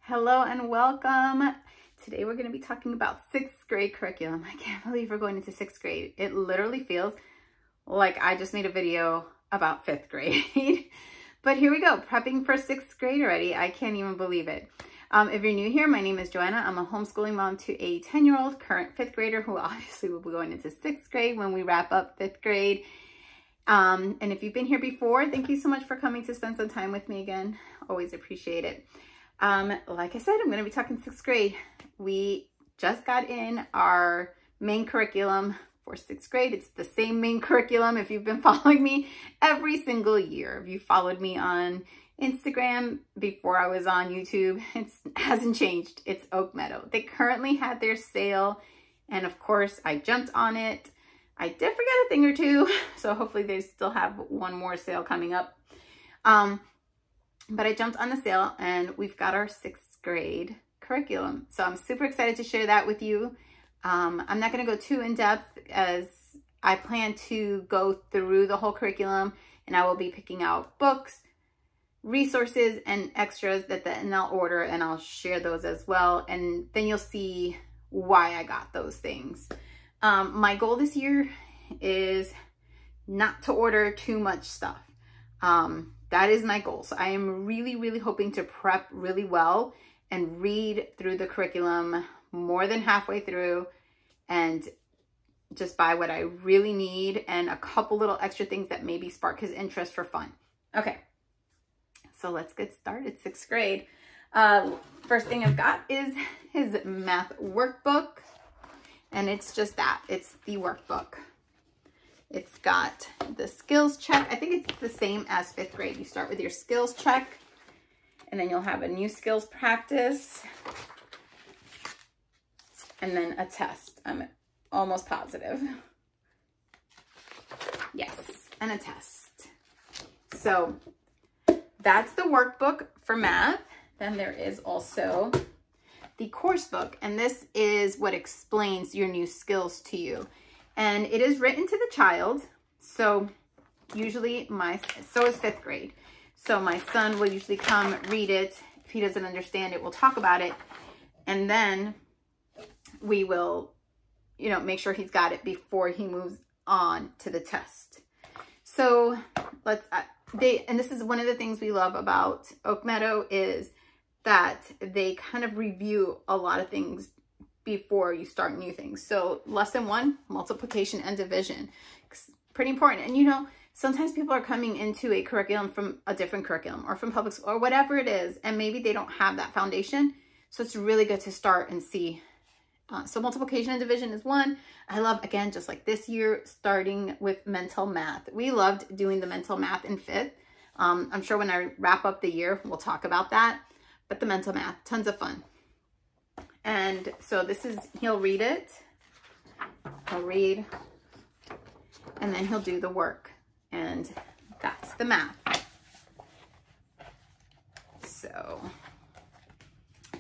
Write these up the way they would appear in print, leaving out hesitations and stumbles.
Hello and welcome. Today we're going to be talking about sixth grade curriculum. I can't believe we're going into sixth grade. It literally feels like I just made a video about fifth grade. But here we go, prepping for sixth grade already. I can't even believe it. If you're new here, my name is Joanna. I'm a homeschooling mom to a 10-year-old current fifth grader who obviously will be going into sixth grade when we wrap up fifth grade. And if you've been here before, thank you so much for coming to spend some time with me again. Always appreciate it. Like I said, I'm going to be talking sixth grade. We just got in our main curriculum for sixth grade. It's the same main curriculum if you've been following me every single year. If you followed me on Instagram before I was on YouTube, it hasn't changed. It's Oak Meadow. They currently had their sale, and of course I jumped on it. I did forget a thing or two, so hopefully they still have one more sale coming up. But I jumped on the sale and we've got our sixth grade curriculum. So I'm super excited to share that with you. I'm not going to go too in depth as I plan to go through the whole curriculum, and I will be picking out books, resources, and extras and I'll order, and I'll share those as well. And then you'll see why I got those things. My goal this year is not to order too much stuff. That is my goal. So I am really hoping to prep really well and read through the curriculum more than halfway through and just buy what I really need and a couple little extra things that maybe spark his interest for fun. Okay, so let's get started. Sixth grade. First thing I've got is his math workbook, and it's just that. It's the workbook. It's got the skills check. I think it's the same as fifth grade. You start with your skills check, and then you'll have a new skills practice, and then a test. I'm almost positive. Yes, and a test. So that's the workbook for math. Then there is also the course book, and this is what explains your new skills to you. And it is written to the child. So usually so is fifth grade. So my son will usually come read it. If he doesn't understand it, we'll talk about it. And then we will, make sure he's got it before he moves on to the test. So and this is one of the things we love about Oak Meadow is that they kind of review a lot of things before you start new things. So lesson 1, multiplication and division. It's pretty important. And sometimes people are coming into a curriculum from a different curriculum or from public school or whatever it is, and maybe they don't have that foundation. So it's really good to start and see. So multiplication and division is one. I love, again, just like this year, starting with mental math. We loved doing the mental math in fifth. I'm sure when I wrap up the year, we'll talk about that. But the mental math, tons of fun. And so he'll read it, he'll read, and then he'll do the work. And that's the math. So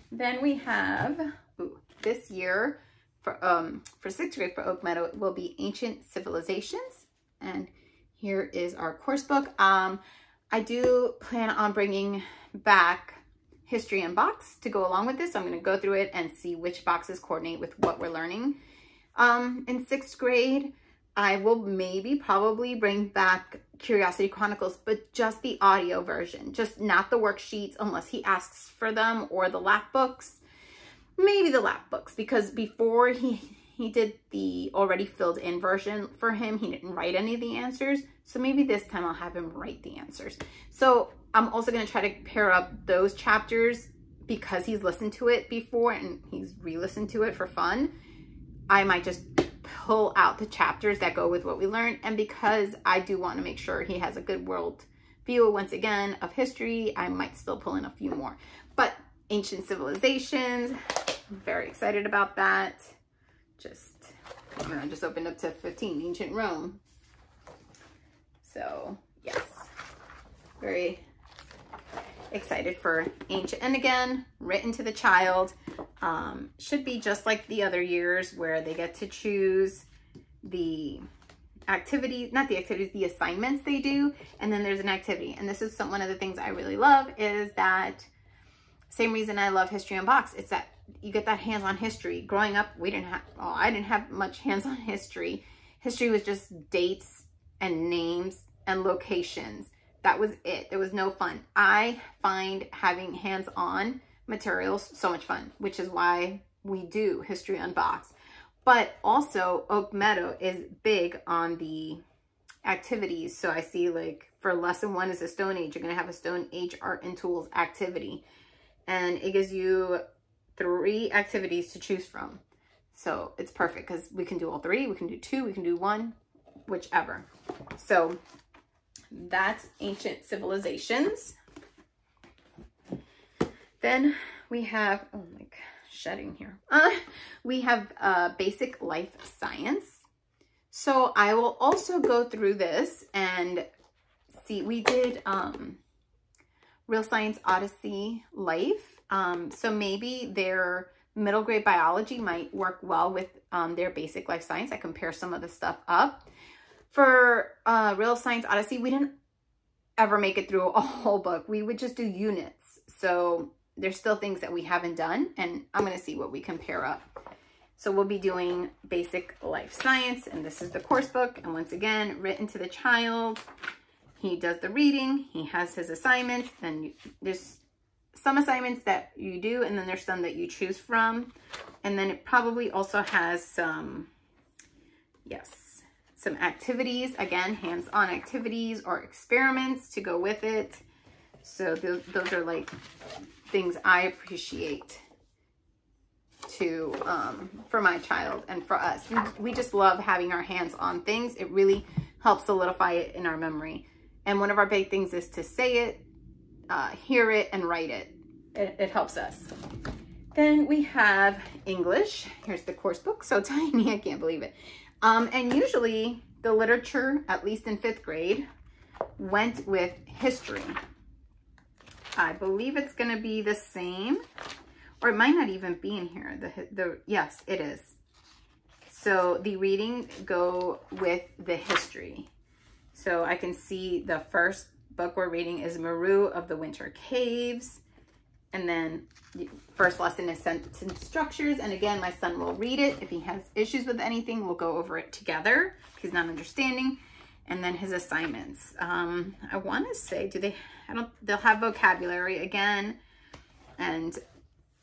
then we have, this year for sixth grade for Oak Meadow, it will be Ancient Civilizations. And here is our course book. I do plan on bringing back history and box to go along with this. So I'm going to go through it and see which boxes coordinate with what we're learning. In sixth grade, I will probably bring back Curiosity Chronicles, but just the audio version, just not the worksheets unless he asks for them, or the lap books. Maybe the lap books, because before he did the already filled in version for him, he didn't write any of the answers. So maybe this time I'll have him write the answers. So I'm also going to try to pair up those chapters because he's listened to it before and he's re-listened to it for fun. I might just pull out the chapters that go with what we learned. And because I do want to make sure he has a good world view, once again, of history, I might still pull in a few more. But Ancient Civilizations, I'm very excited about that. I just opened up to 15, Ancient Rome. So yes, very excited for Ancient. And again, written to the child. Should be just like the other years where they get to choose the activities, not the activities, the assignments they do. And then there's an activity. And this is one of the things I really love is that Same reason I love History Unboxed. It's that you get that hands-on history. Growing up, I didn't have much hands-on history. History was just dates and names and locations. That was it. There was no fun. I find having hands-on materials so much fun, which is why we do History Unboxed. But also Oak Meadow is big on the activities. So I see like for lesson 1 is a Stone Age. You're going to have a Stone Age art and tools activity. And it gives you 3 activities to choose from. So it's perfect because we can do all 3. We can do 2. We can do 1, whichever. So that's Ancient Civilizations. Then we have, oh my God, shedding here. We have Basic Life Science. So I will also go through this and see, we did Real Science Odyssey Life. So maybe their middle grade biology might work well with their Basic Life Science. I compare some of the stuff up. For Real Science Odyssey, we didn't ever make it through a whole book. We would just do units. So there's still things that we haven't done, and I'm going to see what we compare up. So we'll be doing Basic Life Science, and this is the course book. And once again, written to the child. He does the reading. He has his assignments. Then there's some assignments that you do, and then there's some that you choose from. And then it probably also has some, yes, some activities. Again, hands-on activities or experiments to go with it. So those are like things I appreciate to for my child and for us. We just love having our hands on things. It really helps solidify it in our memory. And one of our big things is to say it, hear it, and write it. It helps us. Then we have English. Here's the course book. So tiny, I can't believe it. And usually the literature, at least in 5th grade, went with history. I believe it's going to be the same, or it might not even be in here. Yes, it is. So the reading go with the history. So I can see the first book we're reading is Meadow of the Winter Caves. And then the first lesson is sentence structures. And again, my son will read it. If he has issues with anything, we'll go over it together if he's not understanding. And then his assignments. I want to say, they'll have vocabulary again and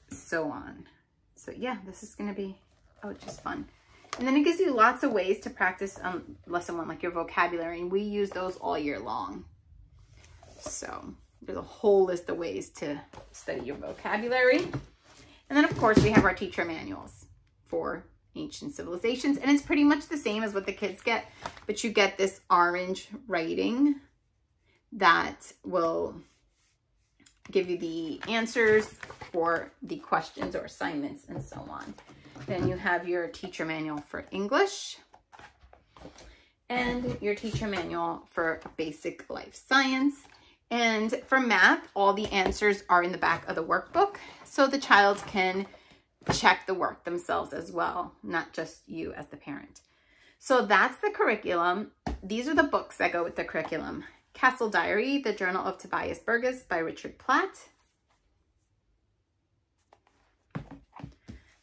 so on. So yeah, this is going to be, just fun. And then it gives you lots of ways to practice lesson 1, like your vocabulary. And we use those all year long. So there's a whole list of ways to study your vocabulary. And then of course we have our teacher manuals for Ancient Civilizations. And it's pretty much the same as what the kids get, but you get this orange writing that will give you the answers for the questions or assignments and so on. Then you have your teacher manual for English and your teacher manual for Basic Life Science. And for math, all the answers are in the back of the workbook, so the child can check the work themselves as well, not just you as the parent. So that's the curriculum. These are the books that go with the curriculum. Castle Diary, The Journal of Tobias Burgess by Richard Platt.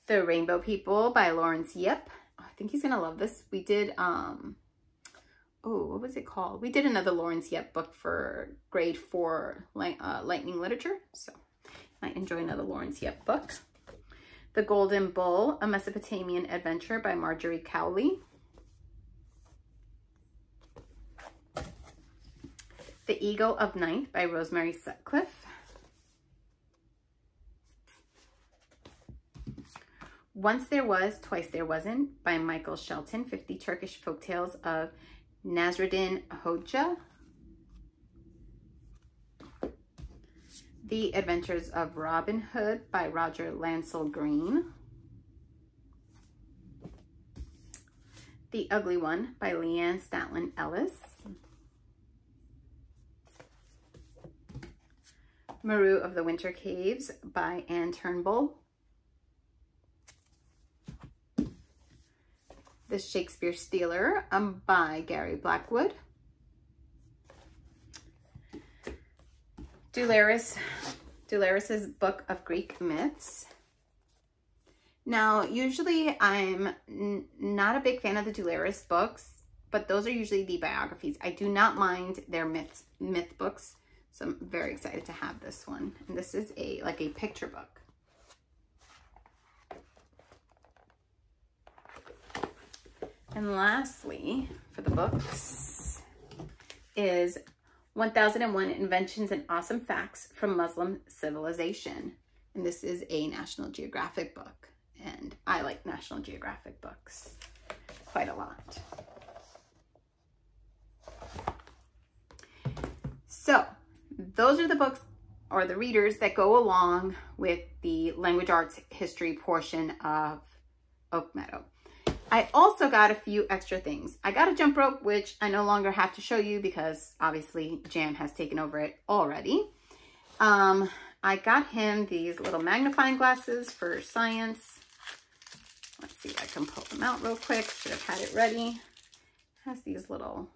The Rainbow People by Lawrence Yip. Oh, I think he's going to love this. We did, what was it called? We did another Lawrence Yip book for grade 4 lightning literature. So you might enjoy another Lawrence Yip book. The Golden Bull, A Mesopotamian Adventure by Marjorie Cowley. The Eagle of Night by Rosemary Sutcliffe. Once There Was, Twice There Wasn't by Michael Shelton. 50 Turkish Folktales of Nasreddin Hoxha. The Adventures of Robin Hood by Roger Lancel Green. The Ugly One by Leanne Statlin Ellis. Meadow of the Winter Caves by Anne Turnbull. The Shakespeare Stealer by Gary Blackwood. Dularis's Book of Greek Myths. Now, usually I'm not a big fan of the Dularis books, but those are usually the biographies. I do not mind their myth books, so I'm very excited to have this one. And this is like a picture book. And lastly, for the books, is 1001 Inventions and Awesome Facts from Muslim Civilization. And this is a National Geographic book. And I like National Geographic books quite a lot. So those are the books or the readers that go along with the language arts history portion of Oak Meadow. I also got a few extra things. I got a jump rope, which I no longer have to show you because obviously Jan has taken over it already. I got him these little magnifying glasses for science. Let's see if I can pull them out real quick. Should have had it ready. It has these little,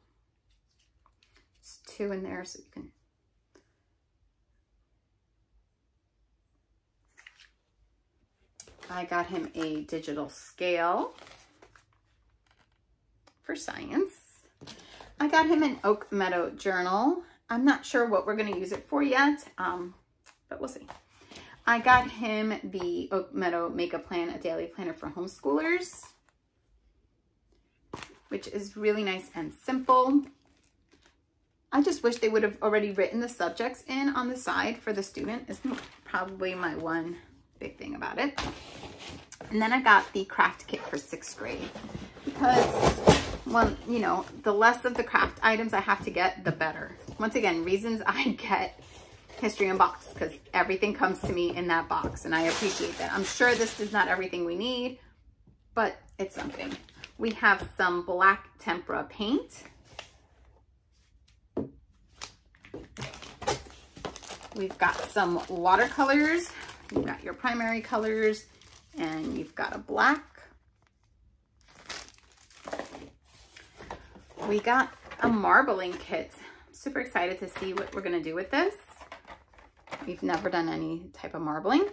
there's two in there so you can. I got him a digital scale for science. I got him an Oak Meadow journal. I'm not sure what we're going to use it for yet, but we'll see. I got him the Oak Meadow Makeup Plan, a daily planner for homeschoolers, which is really nice and simple. I just wish they would have already written the subjects in on the side for the student. Is probably my one big thing about it. And then I got the craft kit for 6th grade because, well, you know, the less of the craft items I have to get, the better. Once again, reasons I get history in box, because everything comes to me in that box, and I appreciate that. I'm sure this is not everything we need, but it's something. We have some black tempera paint. We've got some watercolors. You've got your primary colors, and you've got a black. We got a marbling kit. I'm super excited to see what we're gonna do with this. We've never done any type of marbling.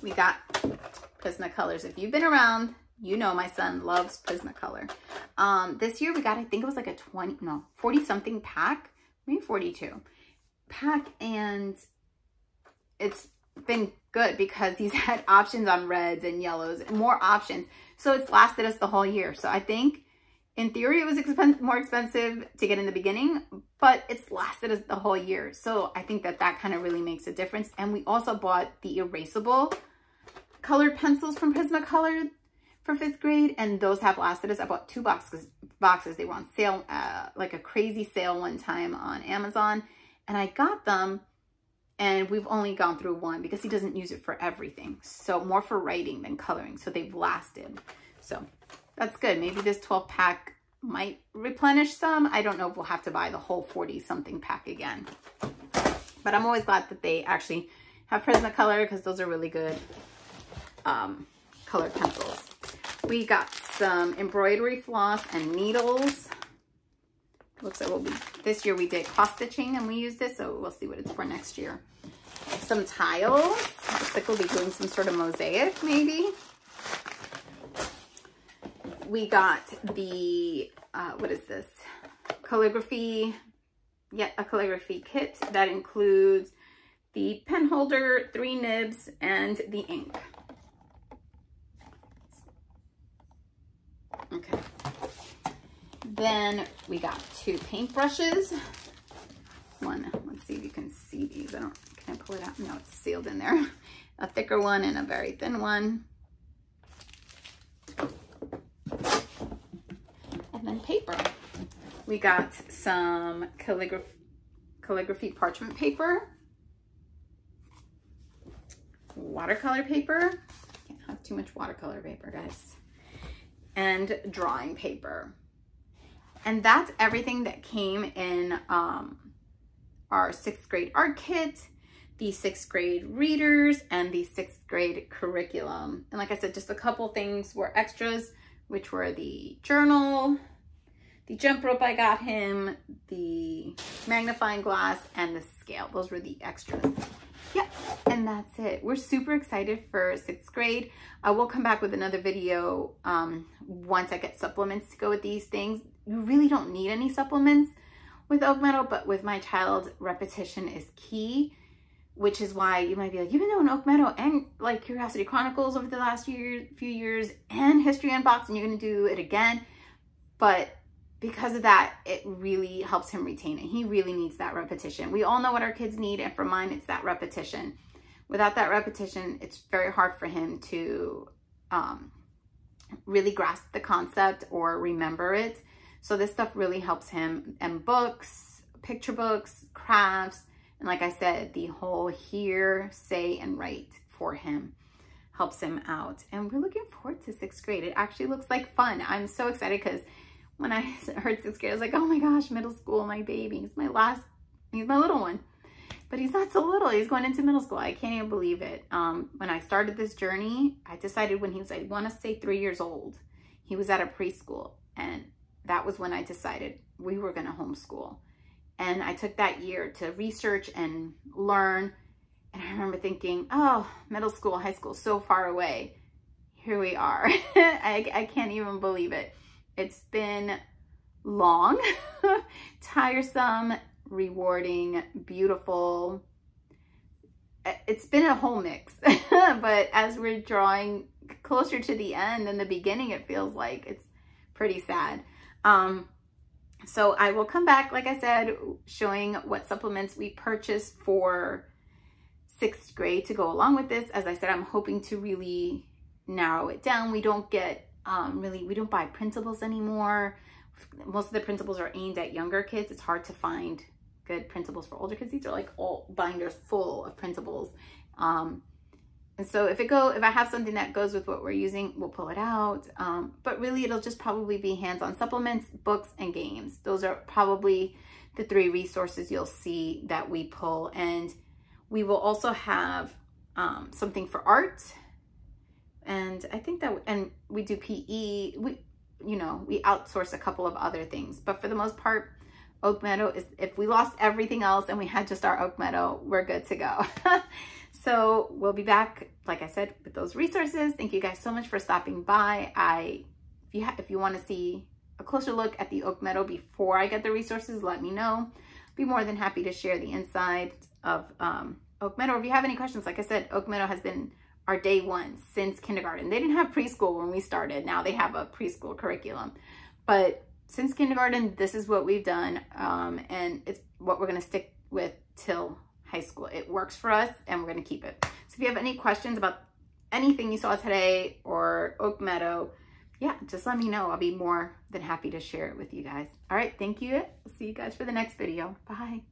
We got Prismacolors. If you've been around, you know my son loves Prismacolor. This year we got, I think it was like a 40 something pack, maybe 42 pack, and it's been good because he's had options on reds and yellows, more options. So it's lasted us the whole year. So I think in theory, it was more expensive to get in the beginning, but it's lasted us the whole year. So I think that that kind of really makes a difference. And we also bought the erasable colored pencils from Prismacolor for 5th grade. And those have lasted us. I bought 2 boxes. They were on sale, like a crazy sale one time on Amazon. And I got them, and we've only gone through one because he doesn't use it for everything. So more for writing than coloring. So they've lasted. So that's good. Maybe this 12 pack might replenish some. I don't know if we'll have to buy the whole 40 something pack again. But I'm always glad that they actually have Prismacolor because those are really good colored pencils. We got some embroidery floss and needles. Looks like this year we did cross stitching and we used this, so we'll see what it's for next year. Some tiles. Looks like we'll be doing some sort of mosaic maybe. We got the, what is this? Calligraphy, a calligraphy kit that includes the pen holder, 3 nibs, and the ink. Okay. Then we got 2 paintbrushes. One, let's see if you can see these. Can I pull it out? No, it's sealed in there. A thicker one and a very thin one. And then paper. We got some calligraphy parchment paper, watercolor paper. Can't have too much watercolor paper, guys. And drawing paper. And that's everything that came in our 6th grade art kit, the 6th grade readers, and the 6th grade curriculum. And like I said, just a couple things were extras, which were the journal, the jump rope I got him, the magnifying glass, and the scale. Those were the extras. Yeah, and that's it. We're super excited for 6th grade. I will come back with another video once I get supplements to go with these things. You really don't need any supplements with Oak Meadow, but with my child, repetition is key, which is why you might be like, you've been doing Oak Meadow and like Curiosity Chronicles over the last few years and History Unboxed, and you're gonna do it again. But because of that, it really helps him retain it. He really needs that repetition. We all know what our kids need, and for mine, it's that repetition. Without that repetition, it's very hard for him to really grasp the concept or remember it. So this stuff really helps him, and books, picture books, crafts, and like I said, the whole hear, say, and write for him helps him out. And we're looking forward to 6th grade. It actually looks like fun. I'm so excited because when I heard 6th grade, I was like, oh my gosh, middle school, my baby. He's my little one. But he's not so little. He's going into middle school. I can't even believe it. When I started this journey, I decided when he was, I want to say 3 years old, he was at a preschool. And that was when I decided we were going to homeschool. And I took that year to research and learn. And I remember thinking, oh, middle school, high school, so far away. Here we are. I can't even believe it. It's been long, tiresome, rewarding, beautiful. It's been a whole mix. But as we're drawing closer to the end than the beginning, it feels like it's pretty sad. So I will come back, like I said, showing what supplements we purchased for 6th grade to go along with this. As I said, I'm hoping to really narrow it down. We don't get, we don't buy printables anymore. Most of the printables are aimed at younger kids. It's hard to find good printables for older kids. These are like all binders full of printables. And so if I have something that goes with what we're using, we'll pull it out. But really, it'll just probably be hands-on supplements, books, and games. Those are probably the 3 resources you'll see that we pull. And we will also have something for art. And I think that, and we do PE. We outsource a couple of other things. But for the most part, Oak Meadow is, if we lost everything else and we had just our Oak Meadow, we're good to go. So we'll be back, like I said, with those resources. Thank you guys so much for stopping by. If you want to see a closer look at the Oak Meadow before I get the resources, let me know. Be more than happy to share the inside of Oak Meadow. If you have any questions, like I said, Oak Meadow has been our day one since kindergarten. They didn't have preschool when we started. Now they have a preschool curriculum. But since kindergarten, this is what we've done. And it's what we're going to stick with till high school. It works for us, and we're going to keep it. So if you have any questions about anything you saw today or Oak Meadow, yeah, just let me know. I'll be more than happy to share it with you guys. All right, thank you. I'll see you guys for the next video. Bye.